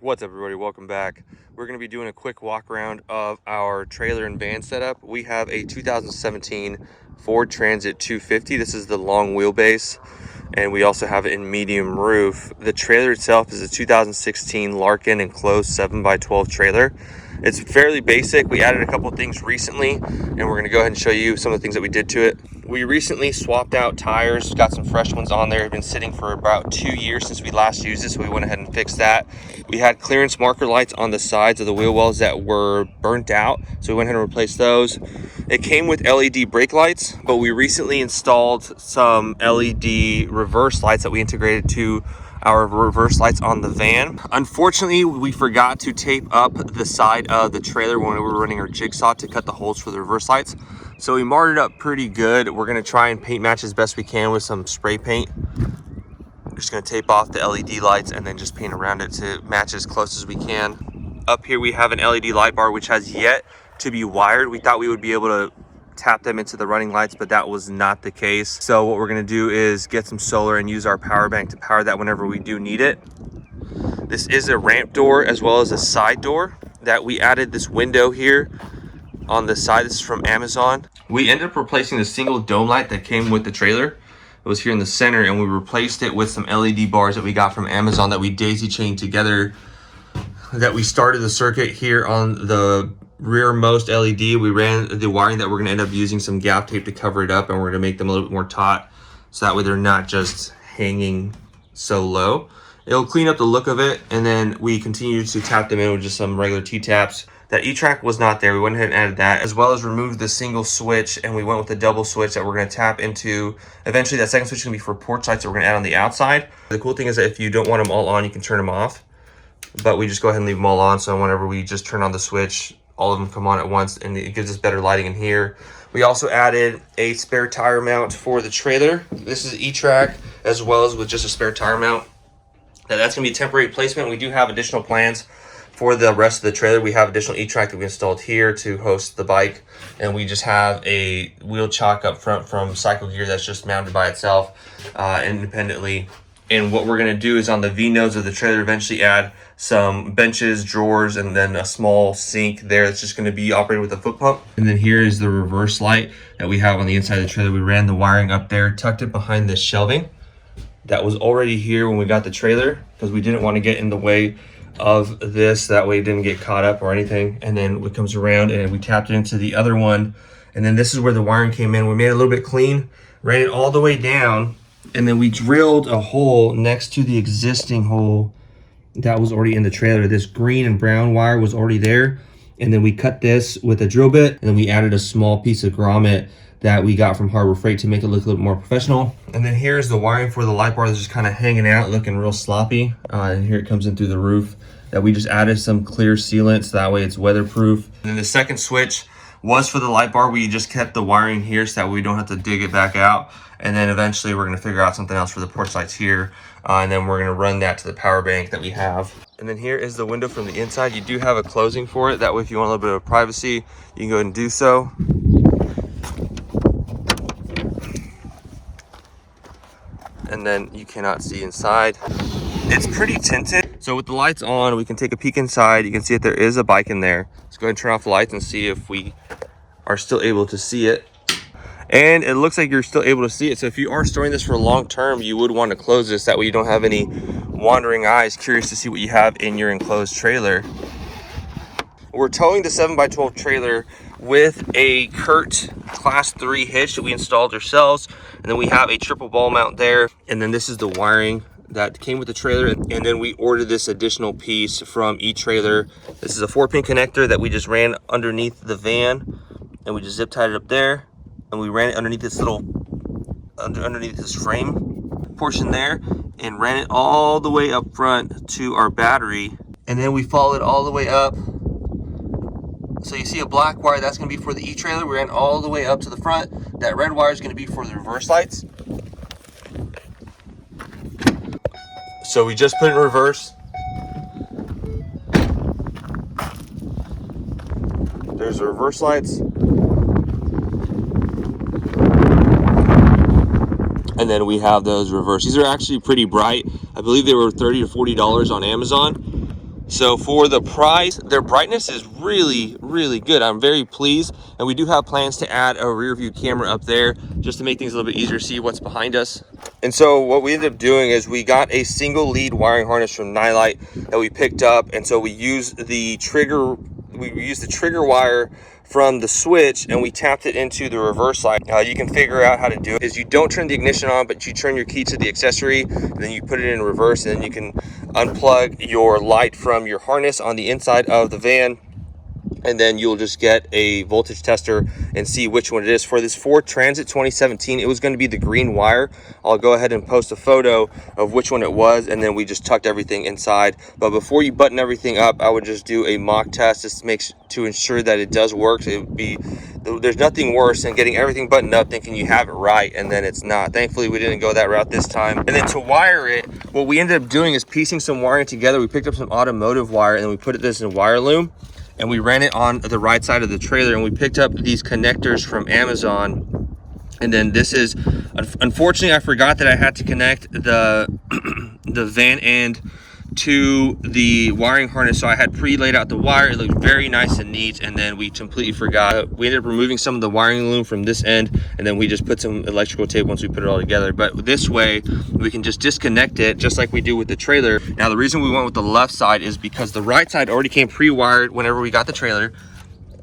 What's up, everybody? Welcome back. We're going to be doing a quick walk around of our trailer and van setup. We have a 2017 Ford Transit 250. This is the long wheelbase, and we also have it in medium roof. The trailer itself is a 2016 Larkin enclosed 7x12 trailer. It's fairly basic. We added a couple things recently, and we're going to go ahead and show you some of the things that we did to it. We recently swapped out tires, got some fresh ones on there. Have been sitting for about 2 years since we last used it, so we went ahead and fixed that. We had clearance marker lights on the sides of the wheel wells that were burnt out, so we went ahead and replaced those. It came with LED brake lights, but we recently installed some LED reverse lights that we integrated to our reverse lights on the van. Unfortunately, we forgot to tape up the side of the trailer when we were running our jigsaw to cut the holes for the reverse lights. So we marred it up pretty good. We're gonna try and paint match as best we can with some spray paint. We're just gonna tape off the LED lights and then just paint around it to match as close as we can. Up here we have an LED light bar which has yet to be wired. We thought we would be able to tap them into the running lights, but that was not the case. So what we're going to do is get some solar and use our power bank to power that whenever we do need it. This is a ramp door as well as a side door that we added this window here on the side. This is from Amazon. We ended up replacing the single dome light that came with the trailer. It was here in the center, and we replaced it with some LED bars that we got from Amazon that we daisy chained together, that we started the circuit here on the rearmost LED. We ran the wiring that we're going to end up using some gap tape to cover it up, and we're going to make them a little bit more taut so that way they're not just hanging so low. It'll clean up the look of it, and then we continue to tap them in with just some regular T-taps. That E-track was not there. We went ahead and added that, as well as removed the single switch, and we went with the double switch that we're going to tap into. Eventually that second switch is going to be for porch lights that we're going to add on the outside. The cool thing is that if you don't want them all on, you can turn them off, but we just go ahead and leave them all on, so whenever we just turn on the switch, all of them come on at once, and it gives us better lighting in here. We also added a spare tire mount for the trailer. This is E-track as well as with just a spare tire mount. Now that's going to be a temporary placement. We do have additional plans for the rest of the trailer. We have additional E-track that we installed here to host the bike, and we just have a wheel chock up front from Cycle Gear that's just mounted by itself independently. And what we're going to do is on the V-nodes of the trailer eventually add some benches, drawers, and then a small sink there that's just going to be operated with a foot pump. And then here is the reverse light that we have on the inside of the trailer. We ran the wiring up there, tucked it behind the shelving that was already here when we got the trailer, because we didn't want to get in the way of this. That way it didn't get caught up or anything. And then it comes around and we tapped it into the other one. And then this is where the wiring came in. We made it a little bit clean, ran it all the way down, and then we drilled a hole next to the existing hole that was already in the trailer. This green and brown wire was already there, and then we cut this with a drill bit, and then we added a small piece of grommet that we got from Harbor Freight to make it look a little more professional. And then here's the wiring for the light bar that's just kind of hanging out, looking real sloppy. And here it comes in through the roof that we just added some clear sealant so that way it's weatherproof. And then the second switch was for the light bar. We just kept the wiring here so that we don't have to dig it back out. And then eventually we're going to figure out something else for the porch lights here. And then we're going to run that to the power bank that we have. And then here is the window from the inside. You do have a closing for it. That way if you want a little bit of privacy, you can go ahead and do so. And then you cannot see inside. It's pretty tinted. So with the lights on, we can take a peek inside. You can see that there is a bike in there. Let's go ahead and turn off the lights and see if we are still able to see it. And it looks like you're still able to see it. So if you are storing this for long term, you would want to close this. That way you don't have any wandering eyes curious to see what you have in your enclosed trailer. We're towing the 7x12 trailer with a Kurt Class 3 hitch that we installed ourselves. And then we have a triple ball mount there. And then this is the wiring that came with the trailer. And then we ordered this additional piece from eTrailer. This is a 4-pin connector that we just ran underneath the van. And we just zip tied it up there. And we ran it underneath this little, underneath this frame portion there, and ran it all the way up front to our battery. And then we followed it all the way up. So you see a black wire, that's gonna be for the E-trailer. We ran all the way up to the front. That red wire is gonna be for the reverse lights. So we just put it in reverse. There's the reverse lights. And then we have those reverse. These are actually pretty bright. I believe they were $30 to $40 on Amazon. So for the price, their brightness is really, really good. I'm very pleased. And we do have plans to add a rear view camera up there just to make things a little bit easier to see what's behind us. And so what we ended up doing is we got a single lead wiring harness from Nightlight that we picked up. And so we used the trigger wire from the switch and we tapped it into the reverse light. You can figure out how to do it is you don't turn the ignition on, but you turn your key to the accessory and then you put it in reverse, and then you can unplug your light from your harness on the inside of the van, and then you'll just get a voltage tester and see which one it is. For this Ford Transit 2017, it was going to be the green wire. I'll go ahead and post a photo of which one it was, and then we just tucked everything inside. But before you button everything up, I would just do a mock test just to ensure that it does work. There's nothing worse than getting everything buttoned up thinking you have it right and then it's not. Thankfully, we didn't go that route this time. And then to wire it, what we ended up doing is piecing some wiring together. We picked up some automotive wire and then we put this in wire loom, and we ran it on the right side of the trailer, and we picked up these connectors from Amazon. And then this is, unfortunately, I forgot that I had to connect the van end to the wiring harness, so I had pre-laid out the wire. It looked very nice and neat, and then we completely forgot. We ended up removing some of the wiring loom from this end, and then we just put some electrical tape once we put it all together. But this way we can just disconnect it just like we do with the trailer. Now the reason we went with the left side is because the right side already came pre-wired whenever we got the trailer,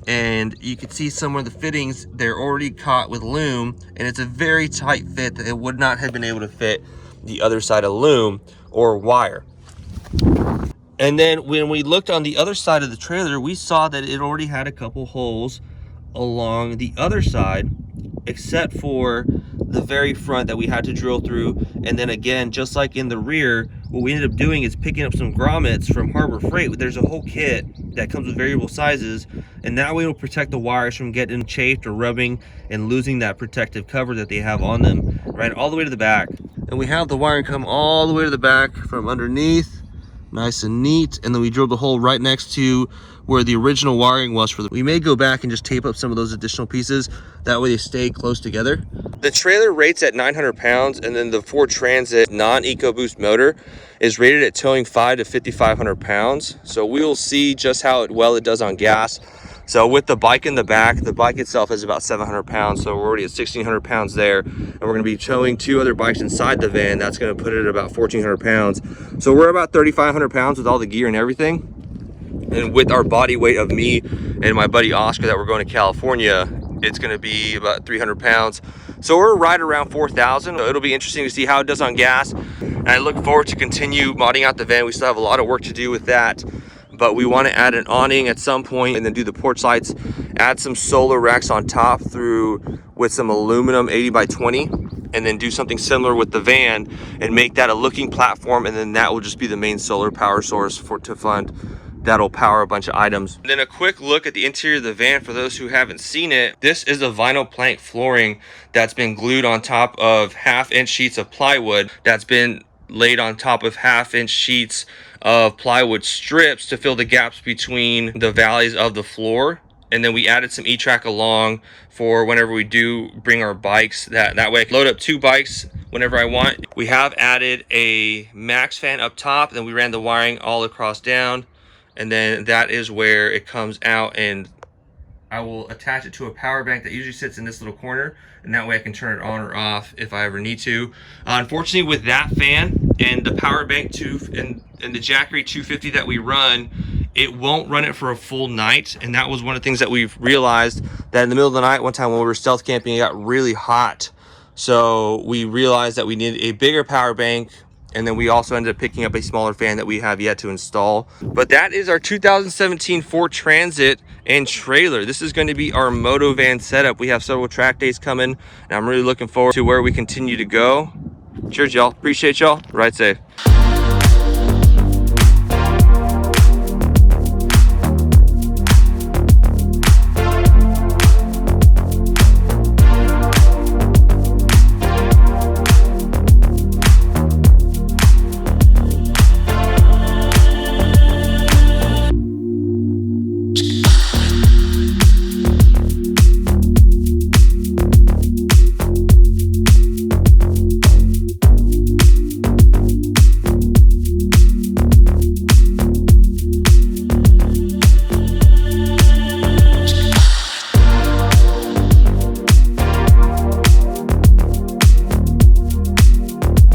and you can see some of the fittings, they're already caught with loom, and it's a very tight fit that it would not have been able to fit the other side of loom or wire. And then when we looked on the other side of the trailer, we saw that it already had a couple holes along the other side, except for the very front that we had to drill through. And then again, just like in the rear, what we ended up doing is picking up some grommets from Harbor Freight. There's a whole kit that comes with variable sizes, and that way it'll protect the wires from getting chafed or rubbing and losing that protective cover that they have on them, right all the way to the back. And we have the wiring come all the way to the back from underneath, nice and neat. And then we drilled the hole right next to where the original wiring was for we may go back and just tape up some of those additional pieces, that way they stay close together. The trailer rates at 900 pounds, and then the Ford Transit non-EcoBoost motor is rated at towing 500 to 5,500 pounds. So we will see just how well it does on gas. So with the bike in the back, the bike itself is about 700 pounds. So we're already at 1,600 pounds there. And we're gonna be towing 2 other bikes inside the van. That's gonna put it at about 1,400 pounds. So we're about 3,500 pounds with all the gear and everything. And with our body weight of me and my buddy Oscar that we're going to California, it's gonna be about 300 pounds. So we're right around 4,000. It'll be interesting to see how it does on gas. And I look forward to continue modding out the van. We still have a lot of work to do with that, but we want to add an awning at some point and then do the porch lights, add some solar racks on top with some aluminum 80 by 20, and then do something similar with the van and make that a looking platform, and then that will just be the main solar power source to fund. That'll power a bunch of items. And then a quick look at the interior of the van for those who haven't seen it. This is a vinyl plank flooring that's been glued on top of 1/2-inch sheets of plywood that's been laid on top of 1/2-inch sheets of plywood strips to fill the gaps between the valleys of the floor. And then we added some E-track along for whenever we do bring our bikes. That way I can load up 2 bikes whenever I want. We have added a max fan up top, then we ran the wiring all across down, and then that is where it comes out, and I will attach it to a power bank that usually sits in this little corner, and that way I can turn it on or off if I ever need to. Unfortunately, with that fan and the power bank and the Jackery 250 that we run, it won't run it for a full night. And that was one of the things that we've realized, that in the middle of the night one time when we were stealth camping, it got really hot. So we realized that we needed a bigger power bank, and then we also ended up picking up a smaller fan that we have yet to install. But that is our 2017 Ford Transit and trailer. This is going to be our Motovan setup. We have several track days coming, and I'm really looking forward to where we continue to go. Cheers, y'all. Appreciate y'all. Ride safe.